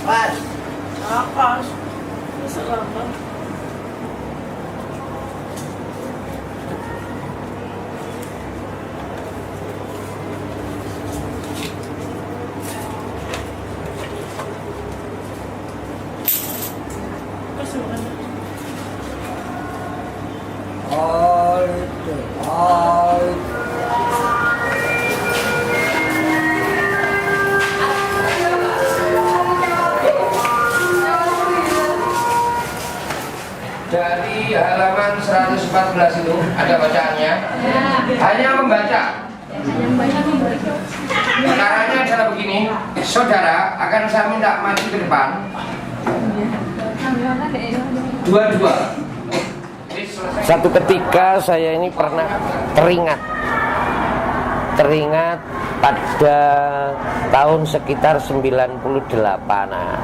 Mas, Apa? Salamat. all. Dari halaman 114 itu ada bacaannya. Hanya membaca. Caranya adalah begini, saudara akan saya minta maju ke depan. Dua-dua. Satu ketika saya ini pernah teringat pada tahun sekitar 98. Nah,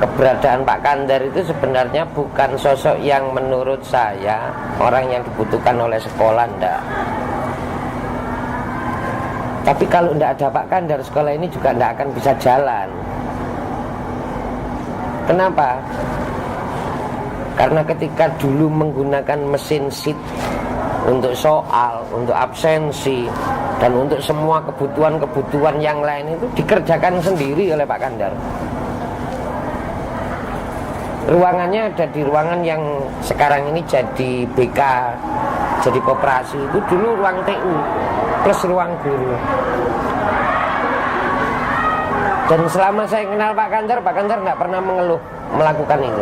keberadaan Pak Kandar itu sebenarnya bukan sosok yang menurut saya orang yang dibutuhkan oleh sekolah, enggak. Tapi kalau enggak ada Pak Kandar, sekolah ini juga enggak akan bisa jalan. Kenapa? Karena ketika dulu menggunakan mesin sheet untuk soal, untuk absensi, dan untuk semua kebutuhan-kebutuhan yang lain itu dikerjakan sendiri oleh Pak Kandar. Ruangannya ada di ruangan yang sekarang ini jadi BK, jadi koperasi. Itu dulu ruang TU plus ruang guru. Dan selama saya kenal Pak Kandar nggak pernah mengeluh melakukan itu.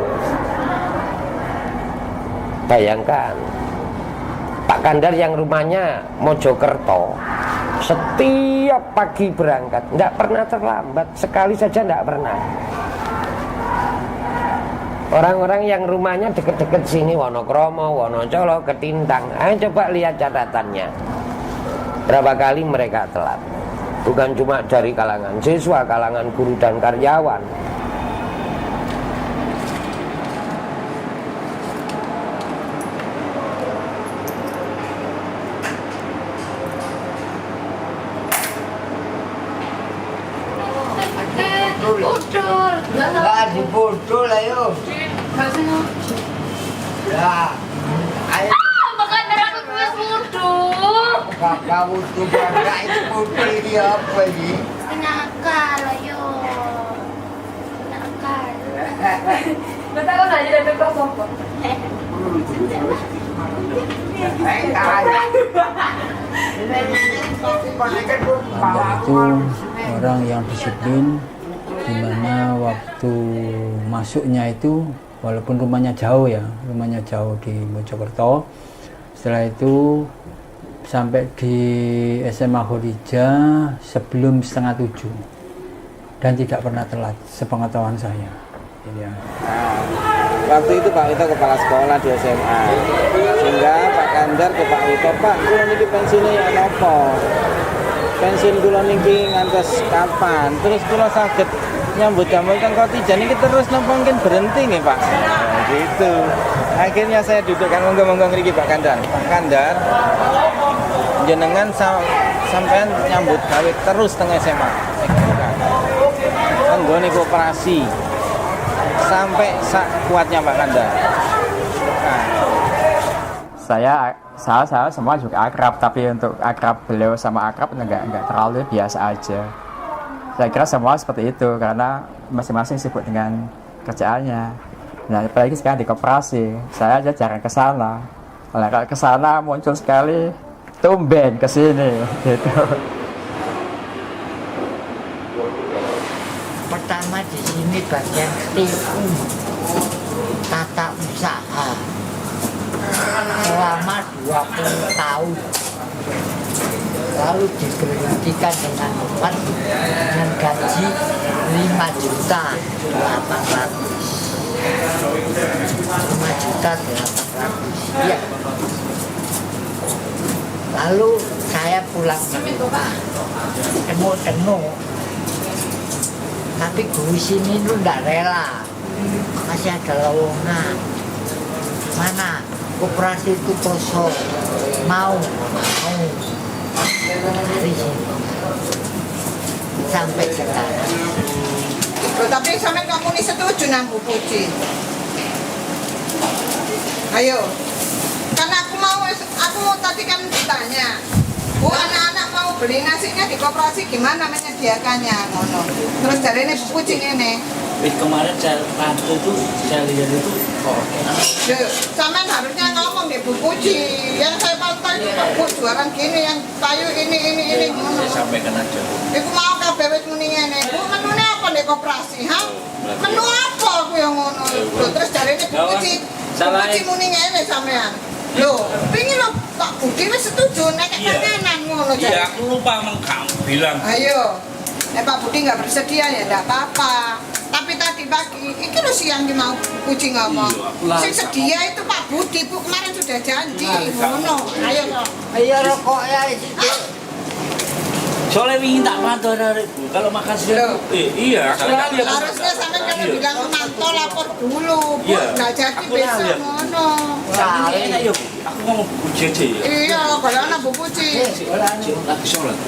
Bayangkan, Pak Kandar yang rumahnya Mojokerto, setiap pagi berangkat, nggak pernah terlambat, sekali saja nggak pernah. Orang-orang yang rumahnya deket-deket sini, Wonokromo, Wonocolo, Ketintang, ayo coba lihat catatannya. Berapa kali mereka telat? Bukan cuma dari kalangan siswa, kalangan guru dan karyawan. Pudul. Lah dipudul ayo. Lah. Ayo. Makan darah gue pudul. Kakak wudu bangga itu pudul ini apa ini? Nakal, ayo. Nakal. Betul kan aja dari kelas apa? Itu orang yang disiplin, dimana waktu masuknya itu walaupun rumahnya jauh di Mojokerto. Setelah itu sampai di SMA Khadijah sebelum 6:30 dan tidak pernah telat sepengetahuan saya ya. Waktu itu Pak Wito kepala sekolah di SMA, sehingga Pak Kandar ke Pak Wito, Pak, kula niki pensiune ya napa? Pensiun kula niki ngantos kapan? Terus kula saged nyambut damel teng Khotijan niki terus napa mungkin berhenti nggih Pak? Nah, gitu. Akhirnya saya dudukkan monggo-monggo ngriki Pak Kandar. Pak Kandar, jenengan sampean nyambut gawe terus teng SMA. Kan nggone koperasi. Sampai kuatnya Pak Kandar. Nah. Saya semua juga akrab, tapi untuk akrab beliau sama akrab enggak terlalu, biasa aja. Saya kira semua seperti itu karena masing-masing sibuk dengan kerjaannya. Nah, apalagi sekarang di koperasi, saya aja jarang ke sana. Kalau ke sana muncul sekali, tumben ke sini gitu. Pertama di sini bagian TU, tata usaha, selama 20 tahun. Lalu diberhentikan dengan gaji 5.800.000. Ya. Lalu saya pulang temu, tapi guru sini itu tidak rela, masih ada lowongan. Mana koperasi itu kosong, mau. dari situ sampai sekarang. Loh, tapi sampean kamu ini setuju nang Bu Puji? Ayo, karena aku mau tadi kan ditanya, Bu, anak-anak mau beli nasinya di koperasi gimana menyediakannya, ngono. Terus dari ini Bu Puji ini. Kemarin saya pantau itu, saya lihat itu kok. Sampean harusnya ngomong deh Bu Puji, yang saya pantau itu Bu jualan gini, yang kayu ini ngono. Saya sampaikan aja. Iku mau kabeh wis muni ngene. Bu, menune apa nek koperasi, ha? Menu apa aku yang ngono? Lho, terus jarene Bu Puji. Bu Puji muni ngene sampean. Lho, pengin lho Pak Budi wis setuju nek panganan ngono jare. Iya, aku lupa bilang. Ayo. Nek Pak Budi enggak bersedia ya enggak apa-apa. Tapi tadi pagi, iki lho siang ki mau Bu Puji ngomong. Sing sedia itu Pak Budi, Bu, kemarin sudah janji. Ngono. Ayo toh. Ayo rokok ya itu. Soalnya ingin tak pantau dari kalau makan siang. Iya. Harusnya sampai kalau bilang mantau lapor dulu, Bu. Nggak jadi besok ngono. Ini enak ya, Bu. Aku mau Bu Puji aja ya. Iya, kalau anak Bu Puji. Lagi sholat.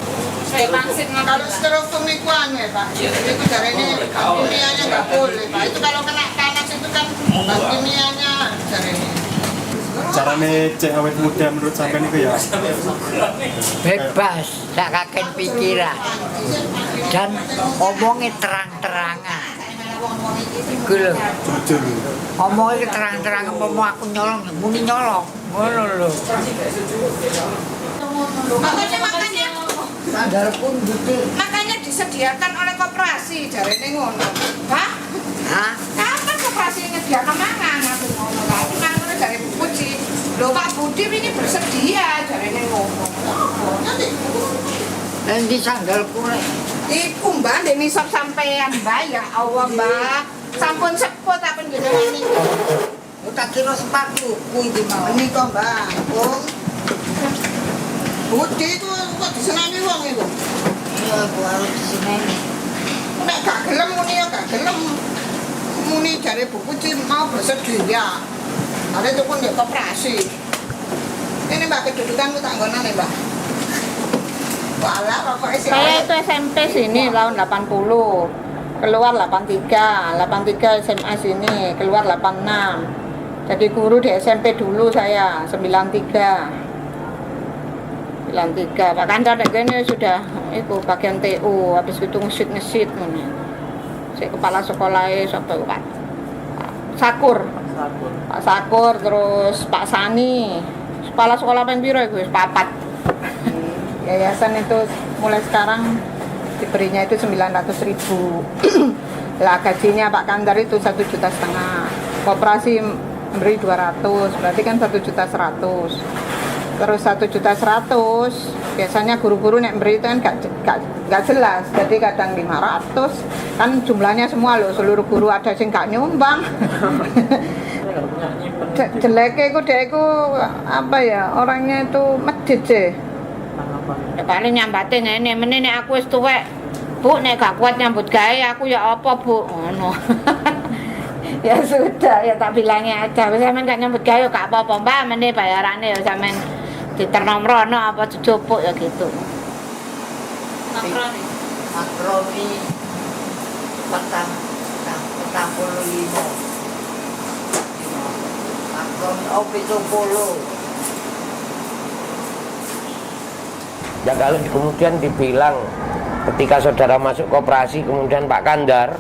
Saya pangsit Kalau struktur itu ya Pak, itu dari ini kimianya nggak boleh Pak. Itu kalau kena panas itu kan kimianya dari ini. Caranya cek awet muda menurut sampean itu ya? Bebas, tak kakek pikiran dan ngomongnya terang-terangan. Iku lho. Jujur. Ngomongnya terang-terangan, mau aku nyolong, muni nyolong. Ngono lho. Makanya disediakan oleh koperasi dari ini ngono. Pak? Hah? Kapan koperasi menyediakan mangan? Aku ngono lagi mangan dari Bu Puji. Loh Pak Budi ini bersedia dari ini ngono. Nanti sandalku nek. Iku Mbak, ndek nisab sampean Mbak, ya Allah Mbak. Sampun sepot apa jenengan niku. Tak kira sepatuku iki mau. Menika Mbak, Bung. Budi itu kok disenani wong iku. Iya, aku harus diseneni. Nek gak gelem muni ya gak gelem. Muni jare Bu Puji mau bersedia. Ada itu pun di koperasi. Ini Mbak kedudukanku tak nggonane Mbak. Walah pokoknya sih. Saya itu SMP sini tahun 80, keluar 83, 83 SMA sini, keluar 86. Jadi guru di SMP dulu saya 93. 93. Pak Kandar ini sudah itu bagian TU, habis itu ngesit mana. Saya kepala sekolah sampai Pak Sakur. Pak Sakur, terus Pak Sani. Kepala sekolah pembiro itu papat. Yayasan itu mulai sekarang diberinya itu 900.000. Lah gajinya Pak Kandar itu 1,5 juta. Koperasi memberi 200, berarti kan 1,100.000. Terus 1,100.000 biasanya guru-guru nek memberi itu kan gak jelas. Jadi kadang 500. Kan jumlahnya semua loh, seluruh guru ada sing gak nyumbang. Jeleknya itu dia itu apa ya, orangnya itu medit sih. Ya paling nyambatin ini, menini aku wis tuwek. Bu, nek gak kuat nyambut gawe aku ya apa, Bu? Ngono. Ya sudah, ya tak bilangnya aja. Wis sampean gak nyambut gawe gak apa-apa, Mbak, meneh bayarane ya sampean diternom rono apa dijupuk ya gitu. Makroni. Makroni 45. Makroni opo 70. Ya kalau kemudian dibilang ketika saudara masuk koperasi kemudian Pak Kandar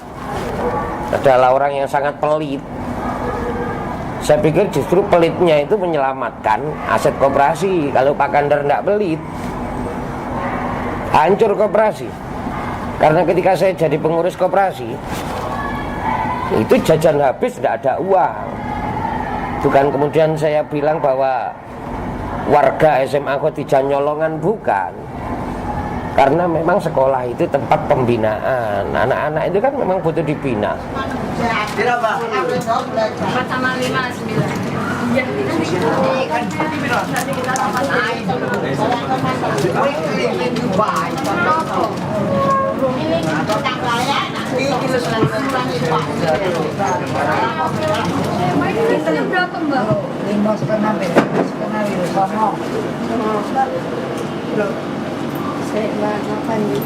adalah orang yang sangat pelit, saya pikir justru pelitnya itu menyelamatkan aset koperasi. Kalau Pak Kandar tidak pelit, hancur koperasi. Karena ketika saya jadi pengurus koperasi itu jajan habis, tidak ada uang. Bukan kemudian saya bilang bahwa warga SMA Khadijah nyolongan, bukan. Karena memang sekolah itu tempat pembinaan. Anak-anak itu kan memang butuh dibina. Berapa? 4 sama 5, 9. Iya, berapa Mbak? 5,5 sama. Cek, Mbak, makan nih.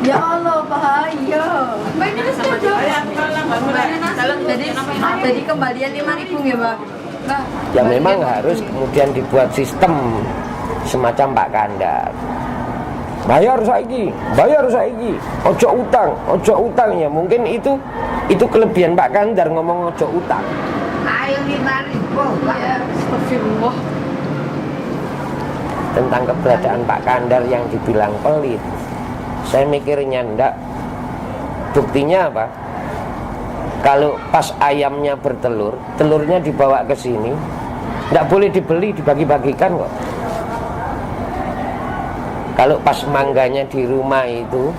Ya Allah, bahaya. Mbak, ini kan sudah. Jadi kembalian 5.000 ya, Mbak? Mbak. Ya memang harus kemudian dibuat sistem semacam Pak Kandar. Bayar saiki, ojo utang ya. Mungkin itu kelebihan Pak Kandar ngomong ojo utang. Ayo 5.000, Pak. Ya, astagfirullah. Tentang keberadaan Pak Kandar yang dibilang pelit, saya mikirnya ndak. Buktinya apa? Kalau pas ayamnya bertelur, telurnya dibawa ke sini, ndak boleh dibeli, dibagi-bagikan kok. Kalau pas mangganya di rumah itu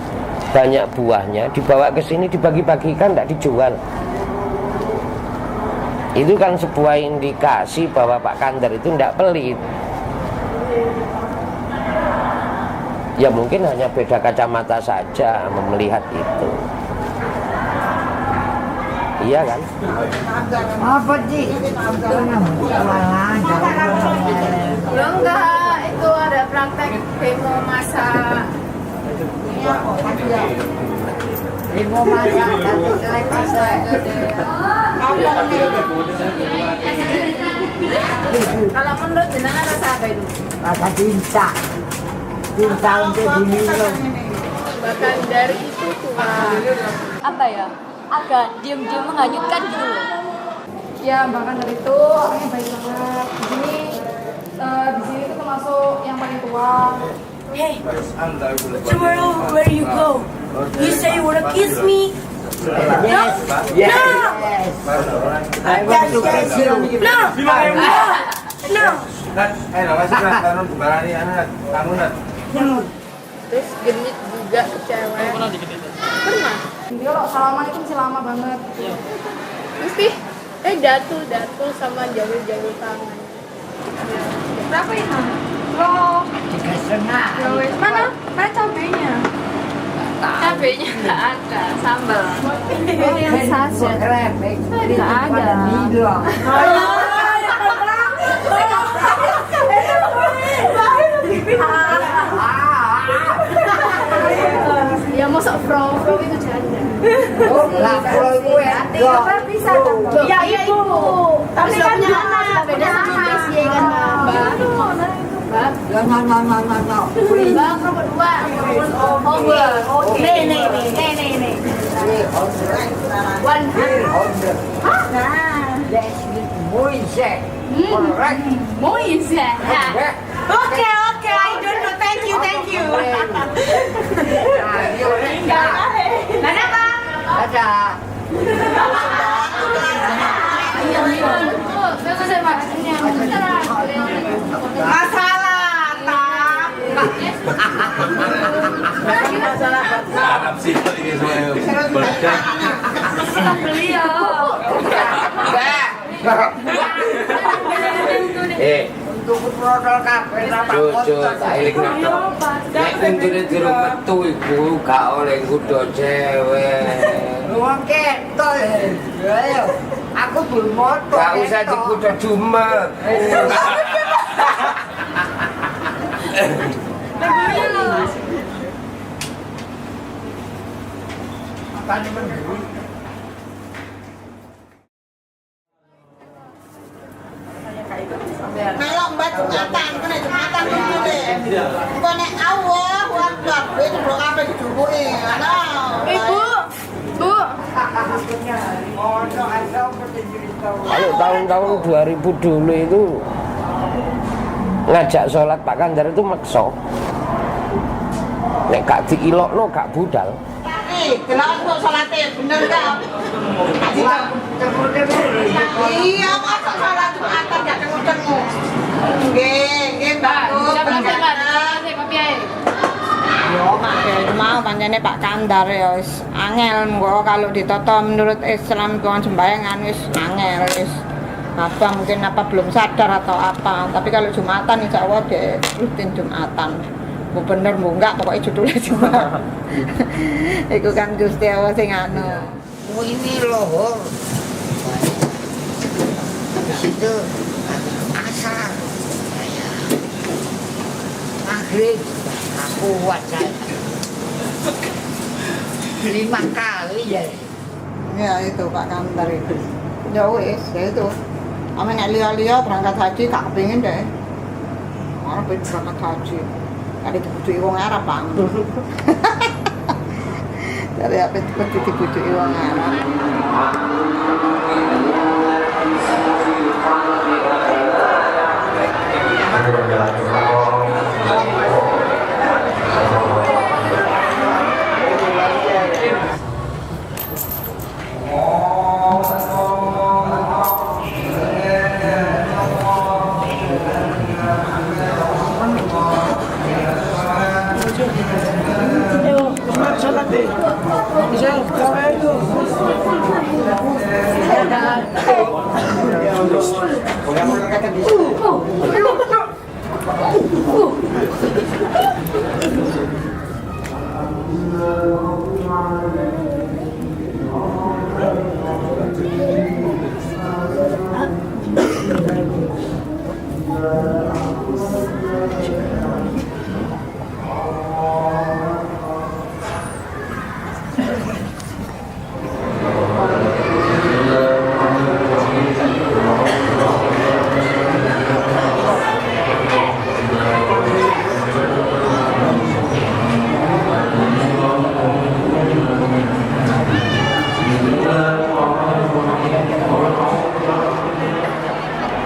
banyak buahnya, dibawa ke sini dibagi-bagikan, ndak dijual. Itu kan sebuah indikasi bahwa Pak Kandar itu ndak pelit. Ya mungkin hanya beda kacamata saja melihat itu. Iya kan? Apa sih? Ya enggak, itu ada praktek demo masak. Demo masak, tapi jelek masak. Kalau menurut jenengan rasa apa itu? Rasa cinta. Cinta untuk diminum. Bahkan dari itu tua. Apa ya? Agak diam-diam menghanyutkan gitu loh. Ya, bahkan dari itu orangnya baik banget. Di sini itu termasuk yang paling tua. Hey, tomorrow where you go? You say you wanna kiss me? Yes, yes, yes. I want to kiss you. No, no. Terus genit juga ke cewek. Pernah. Dia kalau salaman itu masih lama banget. Mesti datul sama jalur tangan. Berapa ini? Loh. 3,5. Mana cabenya? Cabenya nggak ada, sambal. Yang saset. Nggak ada. Ya masuk pro itu janda. Lah, kalau gue Bisa ya ibu. Tapi kan anak beda jenis ya kan Mbak. Mbak. No. Bang, nomor 2. Over. Nih. 100. Hah? That's Moise. Correct. Moise. Okay, I don't know. Thank you. Mana Bang? Ada. Masalah Harap sih ini semua berdak. Beliau. Untuk produk kafe apa Jojo tak eling nang. Nek kuntune durung metu iku gak oleh nggodha cewek. Wong ketok. Ayo. Aku belum moto. Gak usah digodha jumet. Apa nih melok mbak Jumatan, kena Jumatan dulu deh. Kau nek Allah, wakbar, gue coba apa dijubuhi, Ibu. Bu. Kalau tahun-tahun 2000 dulu itu ngajak sholat Pak Kandar itu makso. Nek gak diilokno gak budal. Delok kok salate bener gak? Iya, masa salat Jumatan gak ketemu. Nggih, bagus. Yo, mak mau pancene Pak Kandar ya wis angel nggo kalau ditata menurut Islam tuan sembayangan wis angel wis. Apa mungkin apa belum sadar atau apa, tapi kalau Jumatan insya Allah dia rutin Jumatan. Bu bener bu enggak pokoknya judulnya cuma itu kan Gusti Allah sing anu. Oh ini loh. Di situ asar. maghrib kuat saya 5 kali ya. Ya itu Pak Kantar itu. Ya wis, ya itu. Ame nek liya-liya berangkat haji gak kepengin deh. Ora pengen berangkat haji. Kali dibujuki wong Arab, Pak. Dari apa dibujuki wong Arab.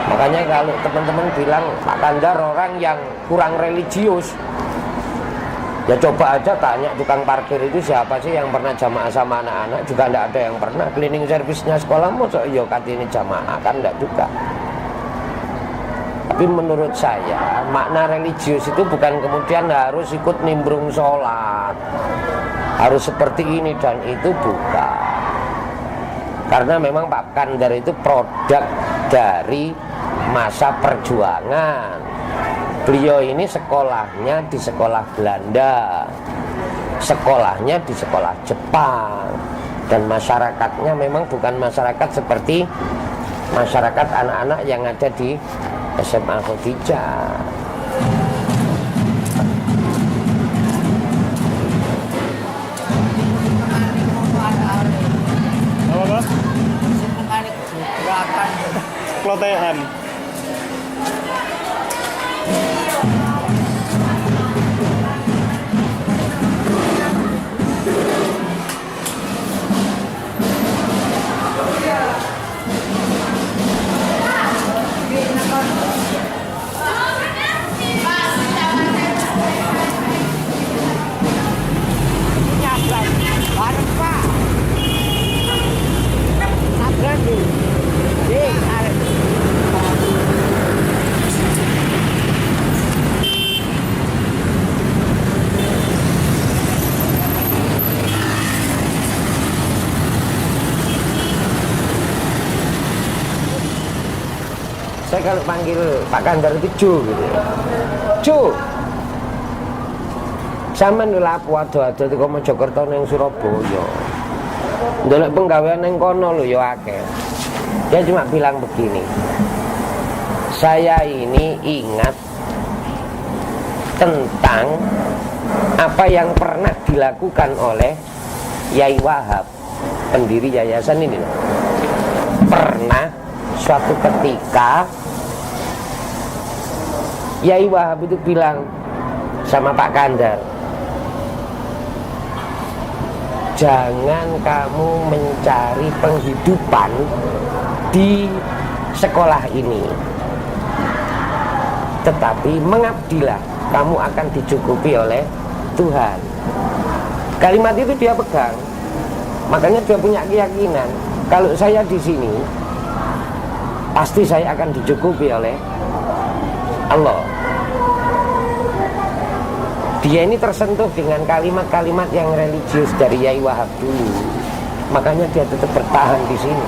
Makanya kalau teman-teman bilang Pak Kandar orang yang kurang religius, ya coba aja tanya tukang parkir itu siapa sih yang pernah jamaah sama anak-anak, juga tidak ada yang pernah. Cleaning service-nya sekolah masa iya katanya jamaah, kan tidak juga. Tapi menurut saya makna religius itu bukan kemudian harus ikut nimbrung sholat, harus seperti ini dan itu, bukan. Karena memang Pak Kandar itu produk dari masa perjuangan. Beliau ini sekolahnya di sekolah Belanda, sekolahnya di sekolah Jepang, dan masyarakatnya memang bukan masyarakat seperti masyarakat anak-anak yang ada di SMA Khadijah. Apa? Klotehan. Saya kalau panggil Pak Kandar itu Jo gitu. Jo. Sampeyan lho lapo ado-ado teko Mojokerto ning Surabaya. Ndelok penggawean ning kono lho ya akeh. Dia cuma bilang begini. Saya ini ingat tentang apa yang pernah dilakukan oleh Yai Wahab, pendiri yayasan ini loh. Pernah suatu ketika Yai Wahab itu bilang sama Pak Kandar, jangan kamu mencari penghidupan di sekolah ini, tetapi mengabdilah, kamu akan dicukupi oleh Tuhan. Kalimat itu dia pegang. Makanya dia punya keyakinan, kalau saya di sini pasti saya akan dicukupi oleh Allah. Dia ini tersentuh dengan kalimat-kalimat yang religius dari Yai Wahab dulu. Makanya dia tetap bertahan di sini.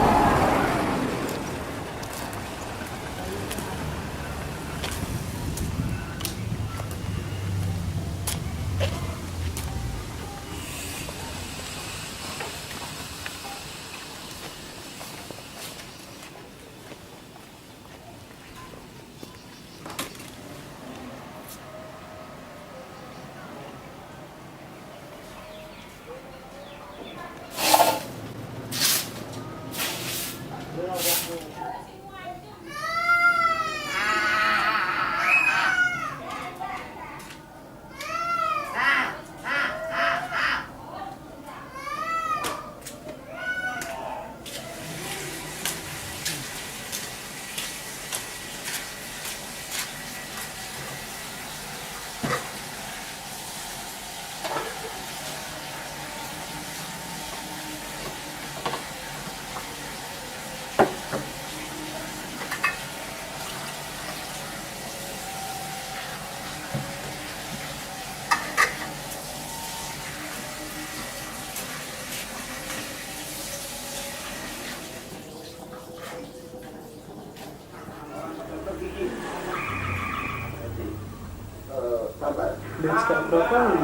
gak berapa kali.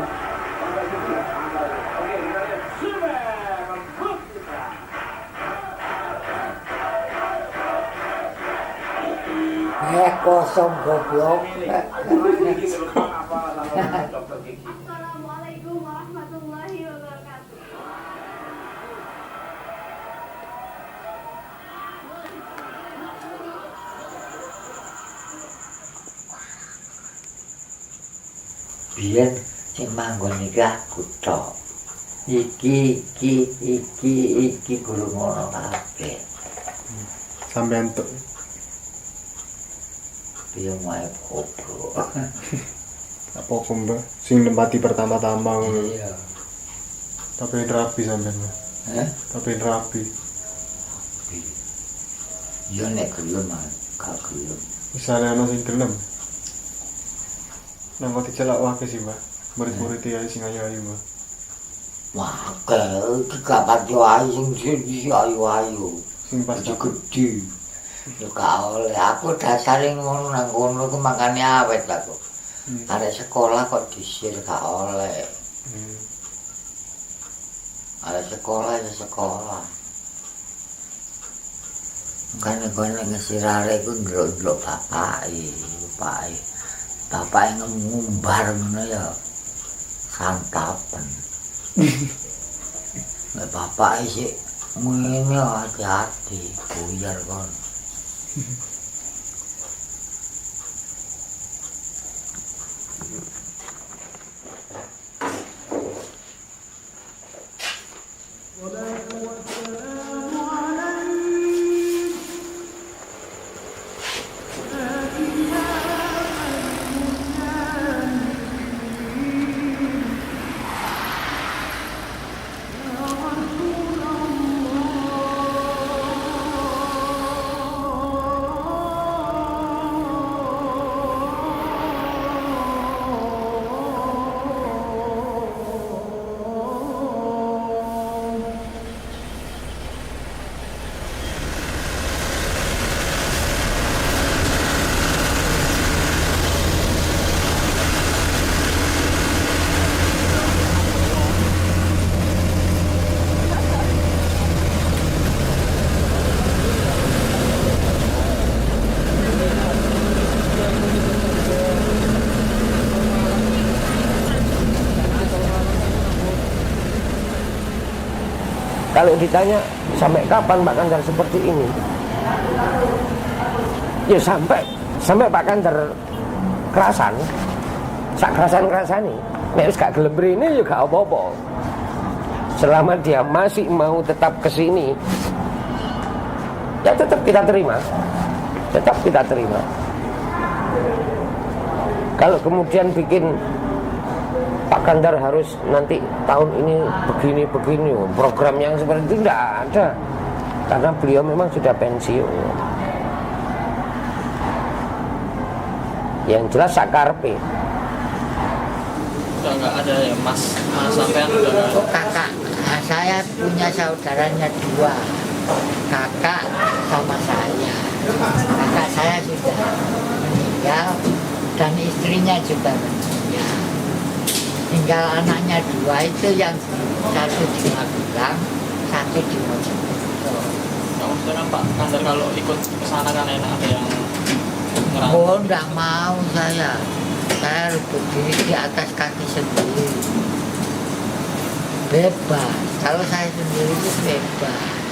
Kosong goblok. Assalamualaikum warahmatullahi wabarakatuh. Biyen sing manggon iki aku tok. Iki guru ngono kabeh. Sampean tuh Piye wae goblok. apa kumba sing nempati pertama-tama ngono. Iya. Tapi rapi sampean. Tapi rapi. Yo nek gelem gak gelem. Misalnya ana sing gelem. Nang kok dicelak wae sih, Mbak. Murid-murid ya sing ayu-ayu, Mbak. Wah, iki gak pati wae sing ayu-ayu. Sing pas gede. Yo gak oleh, aku dasare ngono nang kono ku makane awet aku. Arek sekolah kok disir gak oleh. Arek sekolah ya sekolah. Kan kono ngesir arek ku ndelok bapake. Bapake ngumbar ngono ya. Santapan. Nek bapake sik ngene hati-hati, buyar kon. Kalau ditanya sampai kapan Pak Kandar seperti ini, ya sampai Pak Kandar kerasan, sak kerasan-kerasani. Nek wis gak gelem rene ya gak apa-apa. Selama dia masih mau tetap kesini, ya tetap kita terima. Tetap kita terima. Kalau kemudian bikin Pak Kandar harus nanti tahun ini begini program yang seperti itu tidak ada, karena beliau memang sudah pensiun. Yang jelas sakarpe udah nggak ada ya mas sampean udah nggak. Oh, kakak saya punya saudaranya 2, kakak sama saya. Kakak saya sudah meninggal dan istrinya juga meninggal. Tinggal anaknya 2 itu yang satu di Magelang, satu di Mojokerto. Nggak maksudnya Pak Kandar kalau ikut ke sana kan enak ada yang ngerangkul. Oh, enggak mau saya. Saya berdiri di atas kaki sendiri. Bebas. Kalau saya sendiri itu bebas.